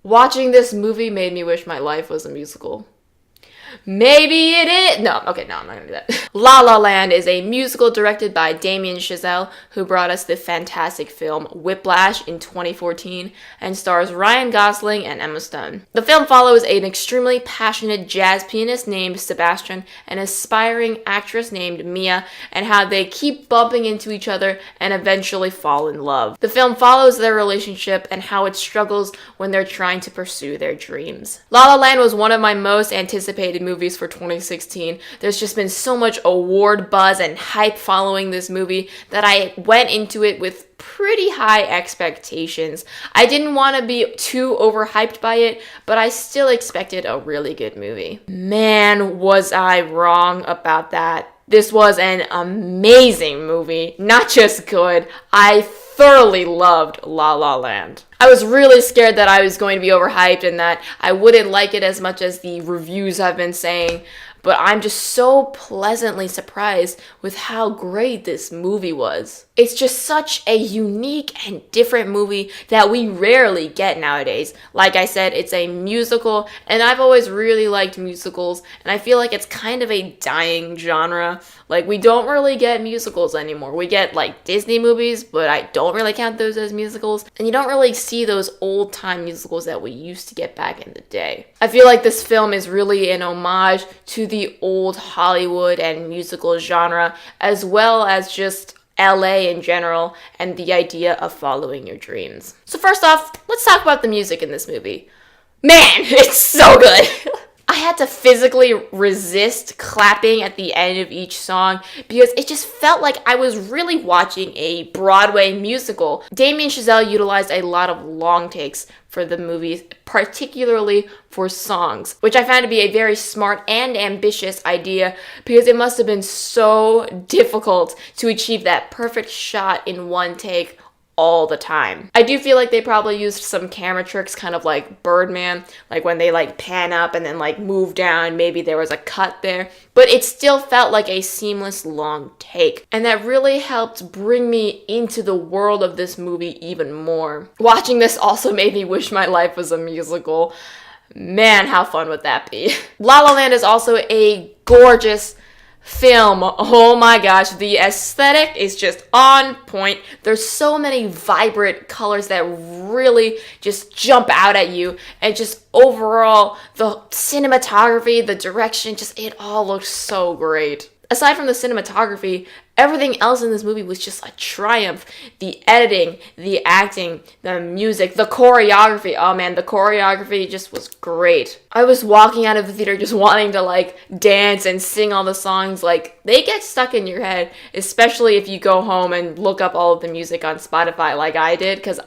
Watching this movie made me wish my life was a musical. Maybe it is. No, okay, no, I'm not gonna do that. La La Land is a musical directed by Damien Chazelle, who brought us the fantastic film Whiplash in 2014 and stars Ryan Gosling and Emma Stone. The film follows an extremely passionate jazz pianist named Sebastian and an aspiring actress named Mia, and how they keep bumping into each other and eventually fall in love. The film follows their relationship and how it struggles when they're trying to pursue their dreams. La La Land was one of my most anticipated movies for 2016. There's just been so much award buzz and hype following this movie that I went into it with pretty high expectations. I didn't want to be too overhyped by it, but I still expected a really good movie. Man, was I wrong about that. This was an amazing movie, not just good. I thoroughly loved La La Land. I was really scared that I was going to be overhyped and that I wouldn't like it as much as the reviews have been saying, but I'm just so pleasantly surprised with how great this movie was. It's just such a unique and different movie that we rarely get nowadays. Like I said, it's a musical, and I've always really liked musicals, and I feel like it's kind of a dying genre. Like, we don't really get musicals anymore. We get, like, Disney movies, but I don't really count those as musicals, and you don't really see those old-time musicals that we used to get back in the day. I feel like this film is really an homage to the old Hollywood and musical genre, as well as just LA in general, and the idea of following your dreams. So first off, let's talk about the music in this movie. Man, it's so good! I had to physically resist clapping at the end of each song because it just felt like I was really watching a Broadway musical. Damien Chazelle utilized a lot of long takes for the movies, particularly for songs, which I found to be a very smart and ambitious idea because it must have been so difficult to achieve that perfect shot in one take all the time. I do feel like they probably used some camera tricks, kind of like Birdman, like when they like pan up and then like move down, maybe there was a cut there, but it still felt like a seamless long take. And that really helped bring me into the world of this movie even more. Watching this also made me wish my life was a musical. Man, how fun would that be? La La Land is also a gorgeous film. Oh my gosh, the aesthetic is just on point. There's so many vibrant colors that really just jump out at you, and just overall the cinematography, the direction, just it all looks so great. Aside from the cinematography, everything else in this movie was just a triumph. The editing, the acting, the music, the choreography. Oh man, the choreography just was great. I was walking out of the theater just wanting to like dance and sing all the songs. Like, they get stuck in your head, especially if you go home and look up all of the music on Spotify like I did, because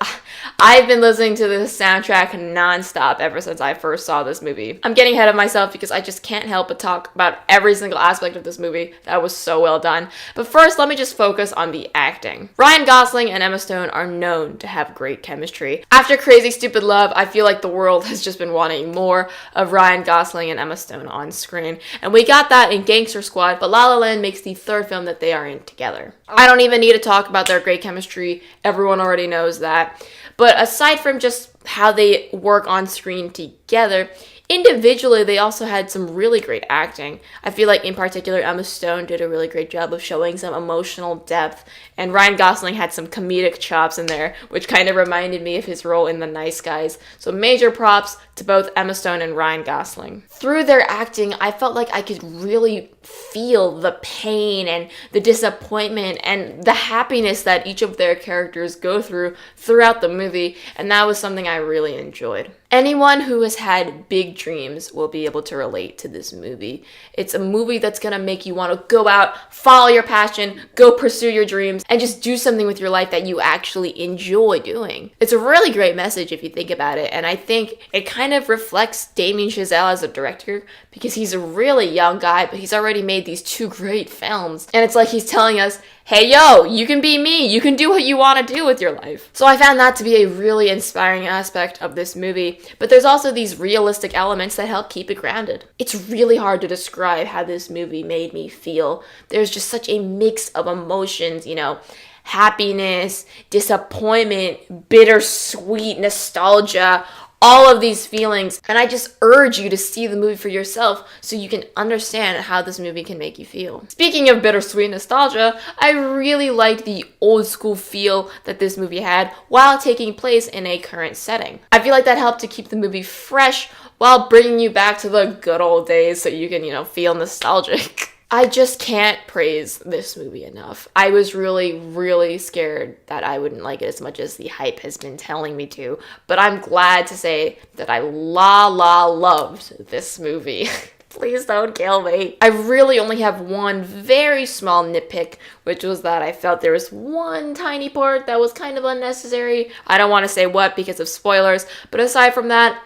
I've been listening to this soundtrack nonstop ever since I first saw this movie. I'm getting ahead of myself because I just can't help but talk about every single aspect of this movie. That was so well done. But first, let me just focus on the acting. Ryan Gosling and Emma Stone are known to have great chemistry. After Crazy Stupid Love, I feel like the world has just been wanting more of Ryan Gosling and Emma Stone on screen. And we got that in Gangster Squad, but La La Land makes the third film that they are in together. I don't even need to talk about their great chemistry. Everyone already knows that. But aside from just how they work on screen together, individually, they also had some really great acting. I feel like in particular, Emma Stone did a really great job of showing some emotional depth, and Ryan Gosling had some comedic chops in there, which kind of reminded me of his role in The Nice Guys. So major props to both Emma Stone and Ryan Gosling. Through their acting, I felt like I could really feel the pain and the disappointment and the happiness that each of their characters go through throughout the movie, and that was something I really enjoyed. Anyone who has had big dreams will be able to relate to this movie. It's a movie that's gonna make you want to go out, follow your passion, go pursue your dreams, and just do something with your life that you actually enjoy doing. It's a really great message if you think about it, and I think it kind of reflects Damien Chazelle as a director, because he's a really young guy, but he's already made these two great films, and it's like he's telling us, hey yo, you can be me, you can do what you want to do with your life. So I found that to be a really inspiring aspect of this movie, but there's also these realistic elements that help keep it grounded. It's really hard to describe how this movie made me feel. There's just such a mix of emotions, you know, happiness, disappointment, bittersweet, nostalgia, all of these feelings, and I just urge you to see the movie for yourself so you can understand how this movie can make you feel. Speaking of bittersweet nostalgia, I really liked the old school feel that this movie had while taking place in a current setting. I feel like that helped to keep the movie fresh while bringing you back to the good old days so you can, feel nostalgic. I just can't praise this movie enough. I was really, really scared that I wouldn't like it as much as the hype has been telling me to, but I'm glad to say that I loved this movie. Please don't kill me. I really only have one very small nitpick, which was that I felt there was one tiny part that was kind of unnecessary. I don't want to say what because of spoilers, but aside from that,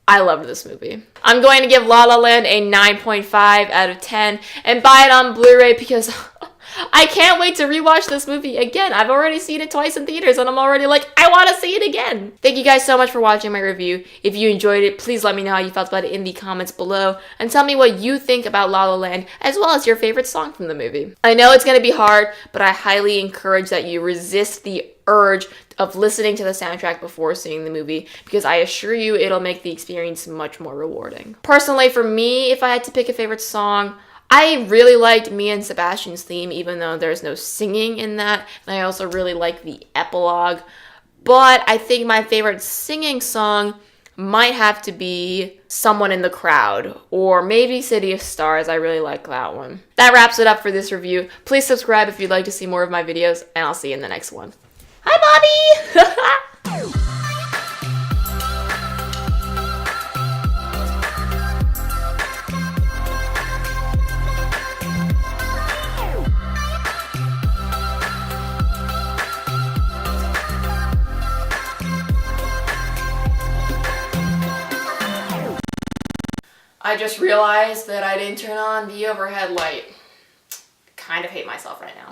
I loved this movie. I'm going to give La La Land a 9.5 out of 10 and buy it on Blu-ray because I can't wait to rewatch this movie again. I've already seen it twice in theaters and I'm already like, I want to see it again. Thank you guys so much for watching my review. If you enjoyed it, please let me know how you felt about it in the comments below and tell me what you think about La La Land as well as your favorite song from the movie. I know it's going to be hard, but I highly encourage that you resist the urge of listening to the soundtrack before seeing the movie because I assure you it'll make the experience much more rewarding. Personally, for me, if I had to pick a favorite song, I really liked me and Sebastian's theme, even though there's no singing in that, and I also really like the epilogue. But I think my favorite singing song might have to be Someone in the Crowd, or maybe City of Stars. I really like that one. That wraps it up for this review. Please subscribe if you'd like to see more of my videos, and I'll see you in the next one. Hi, Bobby! I just realized that I didn't turn on the overhead light. Kind of hate myself right now.